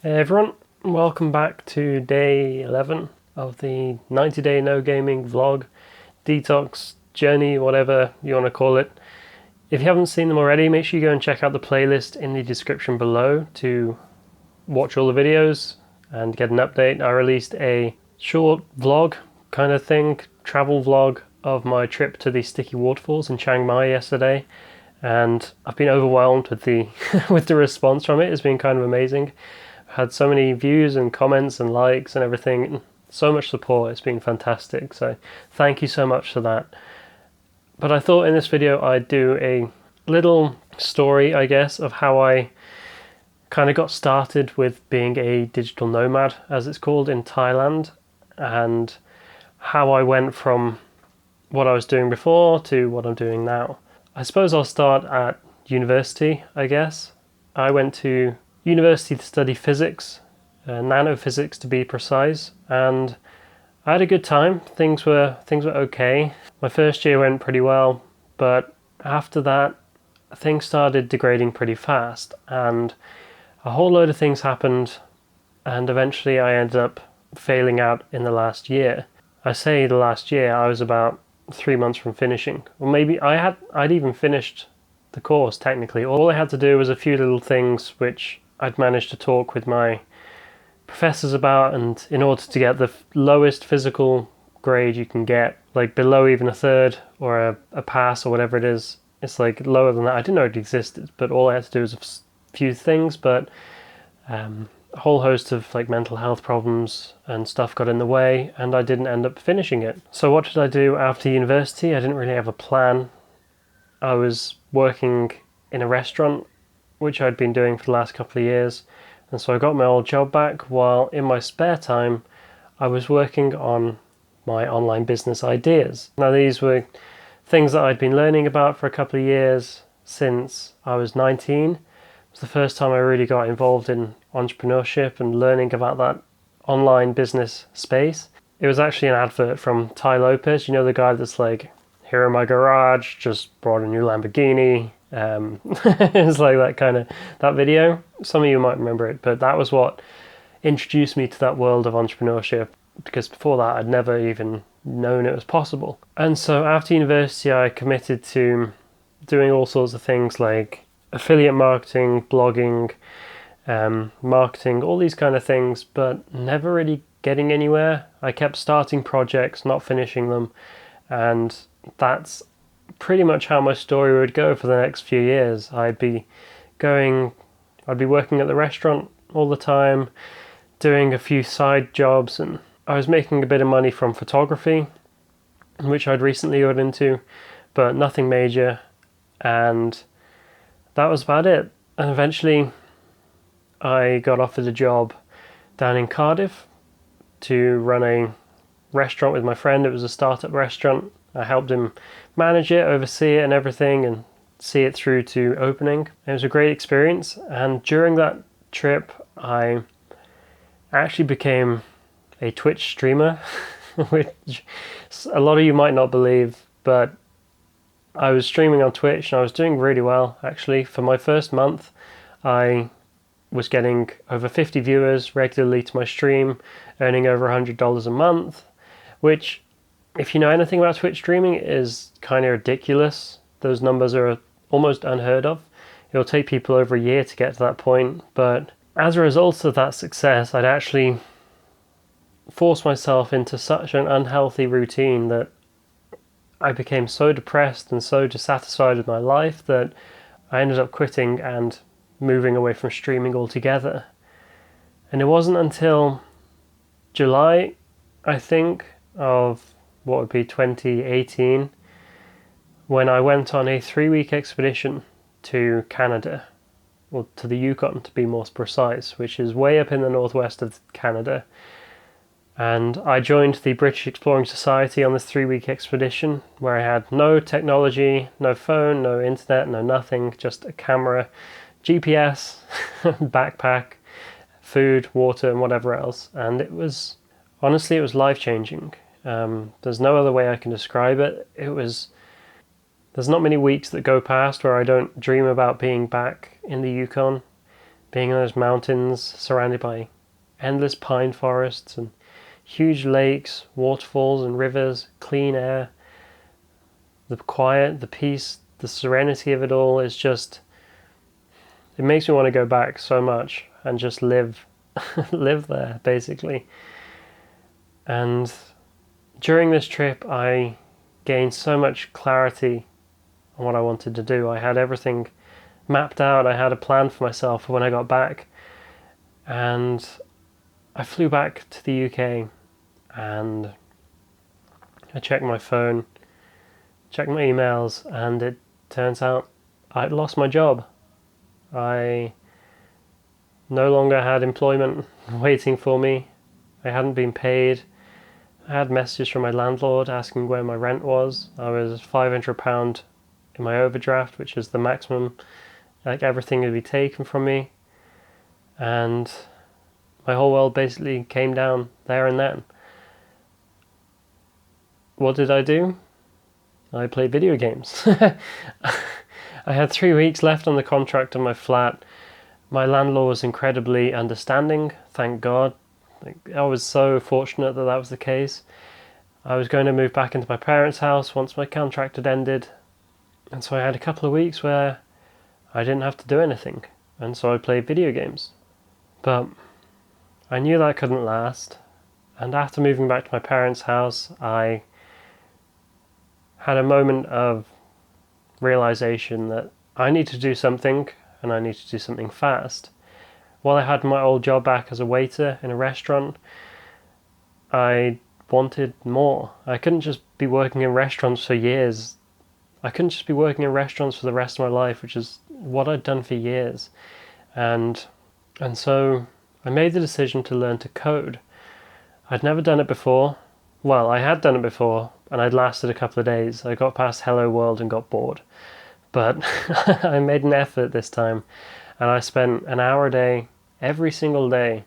Hey everyone, welcome back to day 11 of the 90-day no gaming vlog, detox, journey, whatever you want to call it. If you haven't seen them already, make sure you go and check out the playlist in the description below to watch all the videos and get an update. I released a short vlog kind of thing, travel vlog of my trip to the sticky waterfalls in Chiang Mai yesterday, and I've been overwhelmed with the with the response from it. It's been kind of amazing. Had so many views and comments and likes and everything, so much support. It's been fantastic, so thank you so much for that. But I thought in this video I'd do a little story, I guess, of how I kind of got started with being a digital nomad, as it's called, in Thailand, and how I went from what I was doing before to what I'm doing now. I suppose I'll start at university, I guess. I went to university to study physics, nanophysics to be precise, and I had a good time. Things were okay. My first year went pretty well, but after that things started degrading pretty fast, and a whole load of things happened, and eventually I ended up failing out in the last year. I say the last year, I was about 3 months from finishing. Or maybe I'd even finished the course technically. All I had to do was a few little things which I'd managed to talk with my professors about, and in order to get the lowest physical grade you can get, like below even a third or a pass or whatever it is, it's like lower than that. I didn't know it existed, but all I had to do was a few things, but a whole host of like mental health problems and stuff got in the way, and I didn't end up finishing it. So what did I do after university? I didn't really have a plan. I was working in a restaurant, which I'd been doing for the last couple of years, and so I got my old job back, while in my spare time I was working on my online business ideas. Now these were things that I'd been learning about for a couple of years since I was 19. It was the first time I really got involved in entrepreneurship and learning about that online business space. It was actually an advert from Tai Lopez, you know, the guy that's like, here in my garage, just brought a new Lamborghini. It's like that video. Some of you might remember it, but that was what introduced me to that world of entrepreneurship, because before that I'd never even known it was possible. And so after university I committed to doing all sorts of things like affiliate marketing, blogging, marketing, all these kind of things, but never really getting anywhere. I kept starting projects, not finishing them, and that's pretty much how my story would go for the next few years. I'd be working at the restaurant all the time, doing a few side jobs, and I was making a bit of money from photography, which I'd recently got into, but nothing major, and that was about it. And eventually I got offered a job down in Cardiff to run a restaurant with my friend. It was a startup restaurant. I helped him manage it, oversee it and everything, and see it through to opening. It was a great experience, and during that trip I actually became a Twitch streamer, which a lot of you might not believe, but I was streaming on Twitch and I was doing really well actually. For my first month I was getting over 50 viewers regularly to my stream, earning over $100 a month, which, if you know anything about Twitch streaming, is kind of ridiculous. Those numbers are almost unheard of. It'll take people over a year to get to that point, but as a result of that success, I'd actually forced myself into such an unhealthy routine that I became so depressed and so dissatisfied with my life that I ended up quitting and moving away from streaming altogether. And it wasn't until July, I think, of what would be 2018, when I went on a 3-week expedition to Canada, or to the Yukon to be more precise, which is way up in the northwest of Canada. And I joined the British Exploring Society on this 3-week expedition, where I had no technology, no phone, no internet, no nothing, just a camera, GPS, backpack, food, water and whatever else. And it was, honestly, it was life-changing. There's no other way I can describe it. There's not many weeks that go past where I don't dream about being back in the Yukon, being in those mountains surrounded by endless pine forests and huge lakes, waterfalls and rivers, clean air, the quiet, the peace, the serenity of it all is just, it makes me want to go back so much and just live live there basically. And during this trip I gained so much clarity on what I wanted to do. I had everything mapped out. I had a plan for myself for when I got back, and I flew back to the UK and I checked my phone, checked my emails, and it turns out I'd lost my job. I no longer had employment waiting for me. I hadn't been paid. I had messages from my landlord asking where my rent was. I was £500 in my overdraft, which is the maximum. Like, everything would be taken from me. And my whole world basically came down there and then. What did I do? I played video games. I had 3 weeks left on the contract of my flat. My landlord was incredibly understanding, thank God. I was so fortunate that that was the case. I was going to move back into my parents' house once my contract had ended, and so I had a couple of weeks where I didn't have to do anything, and so I played video games. But I knew that couldn't last, and after moving back to my parents' house, I had a moment of realization that I need to do something, and I need to do something fast. While I had my old job back as a waiter in a restaurant, I wanted more. I couldn't just be working in restaurants for years. I couldn't just be working in restaurants for the rest of my life, which is what I'd done for years. And so I made the decision to learn to code. I'd never done it before. Well, I had done it before, and I'd lasted a couple of days. I got past Hello World and got bored. But I made an effort this time, and I spent an hour a day, every single day,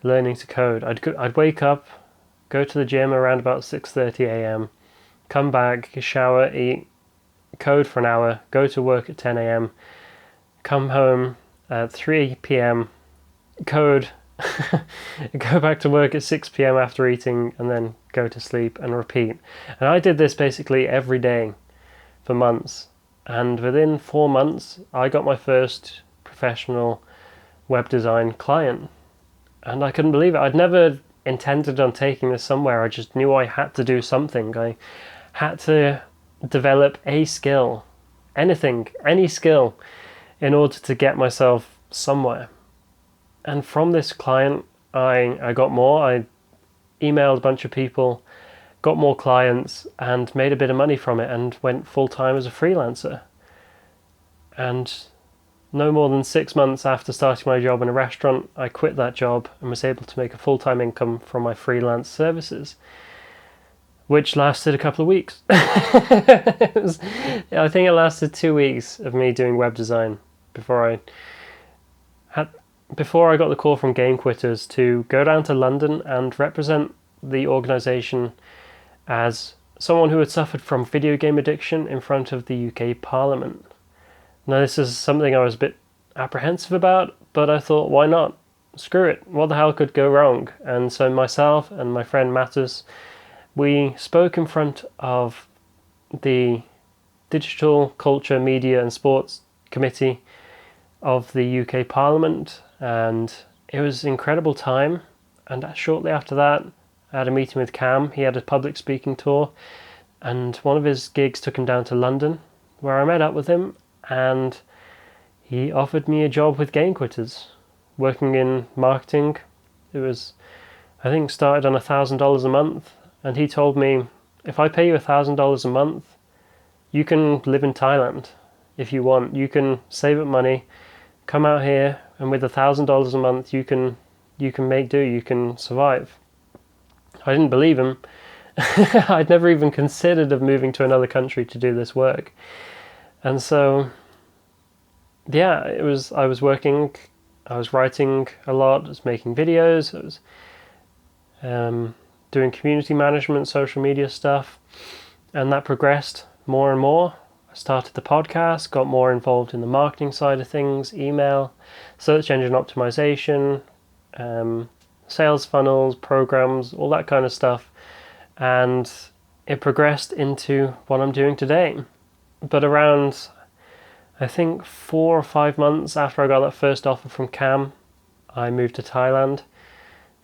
learning to code. I'd wake up, go to the gym around about 6:30 a.m, come back, shower, eat, code for an hour, go to work at 10 a.m, come home at 3 p.m, code, go back to work at 6 p.m. after eating, and then go to sleep and repeat. And I did this basically every day for months. And within 4 months, I got my first professional web design client. And I couldn't believe it. I'd never intended on taking this somewhere. I just knew I had to do something. I had to develop a skill, anything, any skill, in order to get myself somewhere. And from this client, I got more. I emailed a bunch of people, got more clients, and made a bit of money from it, and went full-time as a freelancer. And no more than 6 months after starting my job in a restaurant, I quit that job and was able to make a full-time income from my freelance services, which lasted a couple of weeks. I think it lasted 2 weeks of me doing web design before I got the call from Game Quitters to go down to London and represent the organisation as someone who had suffered from video game addiction in front of the UK Parliament. Now, this is something I was a bit apprehensive about, but I thought, why not? Screw it. What the hell could go wrong? And so myself and my friend Mattis, we spoke in front of the Digital, Culture, Media and Sports Committee of the UK Parliament, and it was an incredible time. And shortly after that, I had a meeting with Cam. He had a public speaking tour, and one of his gigs took him down to London, where I met up with him, and he offered me a job with Game Quitters, working in marketing. It was, I think, started on $1,000 a month, and he told me, if I pay you $1,000 a month, you can live in Thailand if you want. You can save up money, come out here, and with $1,000 a month, you can make do, you can survive. I didn't believe him. I'd never even considered of moving to another country to do this work. And so, yeah, I was working, I was writing a lot, I was making videos, I was doing community management, social media stuff, and that progressed more and more. I started the podcast, got more involved in the marketing side of things, email, search engine optimization, sales funnels, programs, all that kind of stuff. And it progressed into what I'm doing today. But around, I think, 4 or 5 months after I got that first offer from Cam, I moved to Thailand.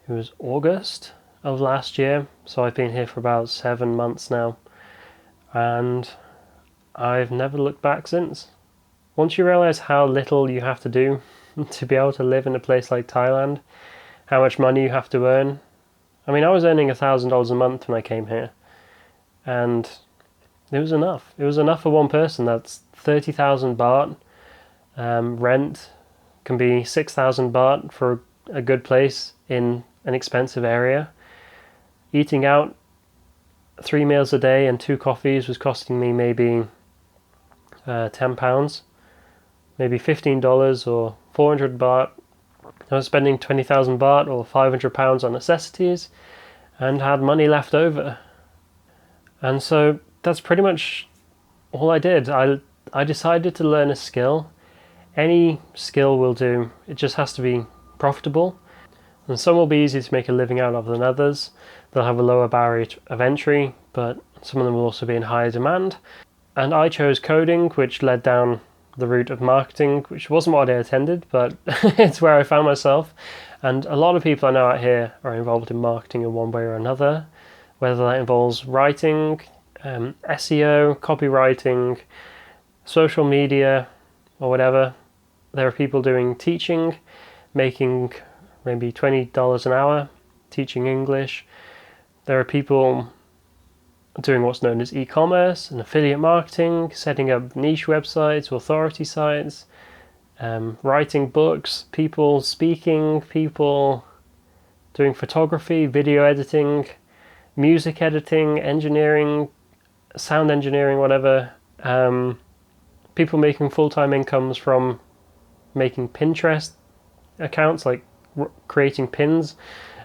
It was August of last year, so I've been here for about 7 months now, and I've never looked back since. Once you realize how little you have to do to be able to live in a place like Thailand, how much money you have to earn. I mean, I was earning $1,000 a month when I came here, and it was enough. It was enough for one person. That's 30,000 baht. Rent can be 6,000 baht for a good place in an expensive area. Eating out 3 meals a day and 2 coffees was costing me maybe £10, maybe $15 or 400 baht. I was spending 20,000 baht or £500 on necessities and had money left over. And so that's pretty much all I did. I decided to learn a skill. Any skill will do. It just has to be profitable. And some will be easier to make a living out of than others. They'll have a lower barrier of entry, but some of them will also be in higher demand. And I chose coding, which led down the route of marketing, which wasn't what I intended, but it's where I found myself. And a lot of people I know out here are involved in marketing in one way or another, whether that involves writing, SEO, copywriting, social media, or whatever. There are people doing teaching, making maybe $20 an hour, teaching English. There are people doing what's known as e-commerce and affiliate marketing, setting up niche websites, authority sites, writing books, people speaking, people doing photography, video editing, music editing, engineering, sound engineering, whatever. People making full-time incomes from making Pinterest accounts, like creating pins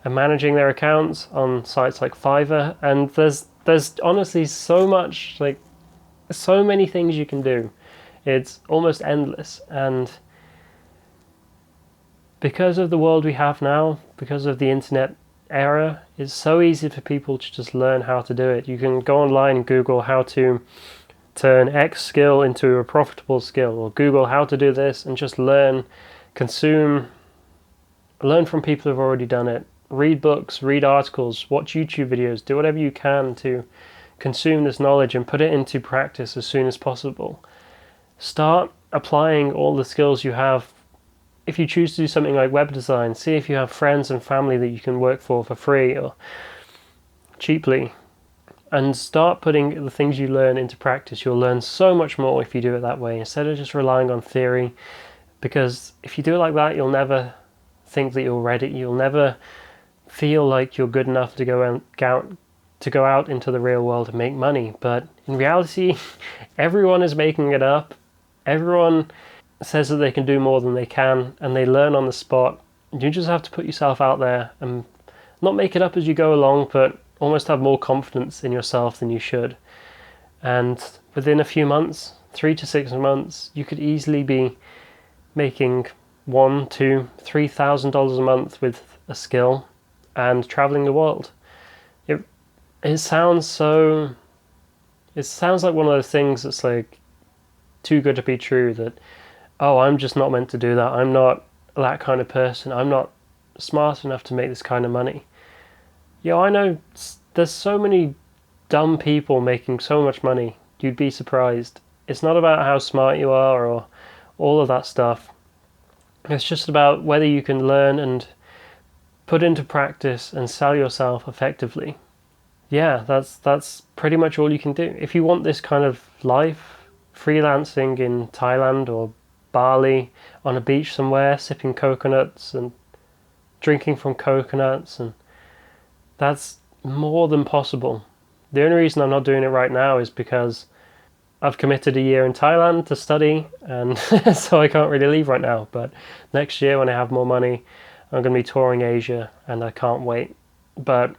and managing their accounts on sites like Fiverr. And there's honestly so much, like so many things you can do. It's almost endless. And because of the world we have now, because of the internet era, it's so easy for people to just learn how to do it. You can go online and Google how to turn X skill into a profitable skill, or Google how to do this, and just learn, consume, learn from people who've already done it. Read books, read articles, watch YouTube videos, do whatever you can to consume this knowledge and put it into practice as soon as possible. Start applying all the skills you have. If you choose to do something like web design, see if you have friends and family that you can work for free or cheaply, and start putting the things you learn into practice. You'll learn so much more if you do it that way, instead of just relying on theory. Because if you do it like that, you'll never think that you're ready. You'll never feel like you're good enough to go out into the real world and make money. But in reality, everyone is making it up. Everyone says that they can do more than they can, and they learn on the spot. You just have to put yourself out there and not make it up as you go along, but almost have more confidence in yourself than you should. And within a few months, 3 to 6 months, you could easily be making $1,000, $2,000, $3,000 a month with a skill and traveling the world. It sounds like one of those things that's like too good to be true, that, oh, I'm just not meant to do that. I'm not that kind of person. I'm not smart enough to make this kind of money. Yeah, I know there's so many dumb people making so much money. You'd be surprised. It's not about how smart you are or all of that stuff. It's just about whether you can learn and put into practice and sell yourself effectively. Yeah, that's pretty much all you can do. If you want this kind of life, freelancing in Thailand or Bali on a beach somewhere, sipping coconuts and drinking from coconuts, and that's more than possible. The only reason I'm not doing it right now is because I've committed a year in Thailand to study, and so I can't really leave right now. But next year when I have more money, I'm going to be touring Asia, and I can't wait. But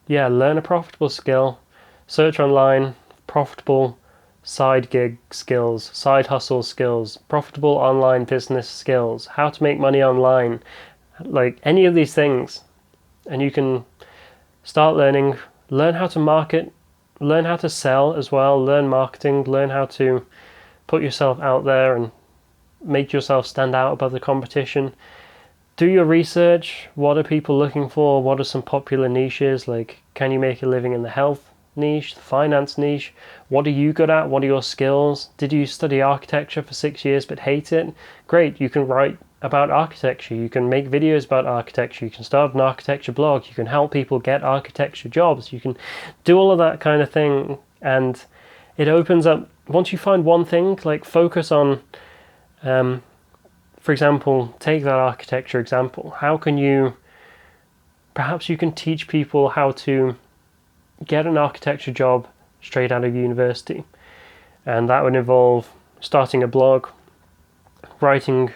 yeah, learn a profitable skill, search online, profitable side gig skills, side hustle skills, profitable online business skills, how to make money online, like any of these things. And you can start learning, learn how to market, learn how to sell as well, learn marketing, learn how to put yourself out there and make yourself stand out above the competition. Do your research. What are people looking for? What are some popular niches? Like, can you make a living in the health niche, the finance niche? What are you good at? What are your skills? Did you study architecture for 6 years but hate it? Great, you can write about architecture. You can make videos about architecture. You can start an architecture blog. You can help people get architecture jobs. You can do all of that kind of thing. And it opens up, once you find one thing, like focus on, for example, take that architecture example. How can you, perhaps you can teach people how to get an architecture job straight out of university. And that would involve starting a blog, writing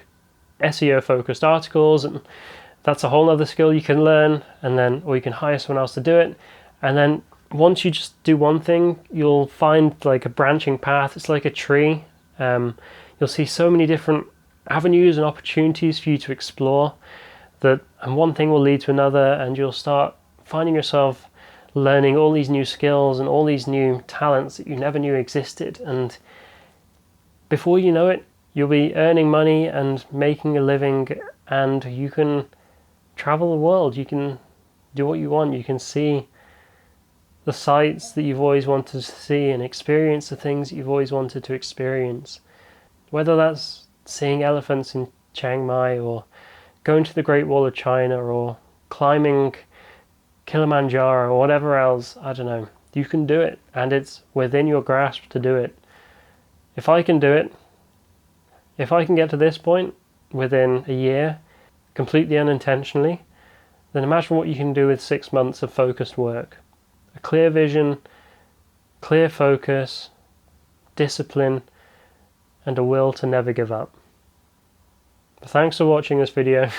SEO focused articles, and that's a whole other skill you can learn, and then, or you can hire someone else to do it. And then once you just do one thing, you'll find like a branching path. It's like a tree. You'll see so many different avenues and opportunities for you to explore that, and one thing will lead to another, and you'll start finding yourself learning all these new skills and all these new talents that you never knew existed. And before you know it, you'll be earning money and making a living, and you can travel the world. You can do what you want. You can see the sights that you've always wanted to see and experience the things that you've always wanted to experience. Whether that's seeing elephants in Chiang Mai, or going to the Great Wall of China, or climbing Kilimanjaro, or whatever else, I don't know. You can do it, and it's within your grasp to do it. If I can do it, if I can get to this point within a year, completely unintentionally, then imagine what you can do with 6 months of focused work. A clear vision, clear focus, discipline, and a will to never give up. Thanks for watching this video.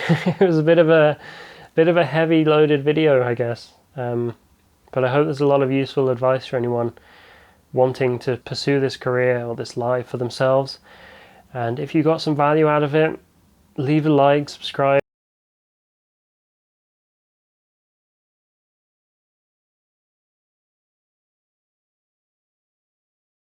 It was a bit of a heavy loaded video, I guess. But I hope there's a lot of useful advice for anyone wanting to pursue this career or this life for themselves. And if you got some value out of it, leave a like, subscribe.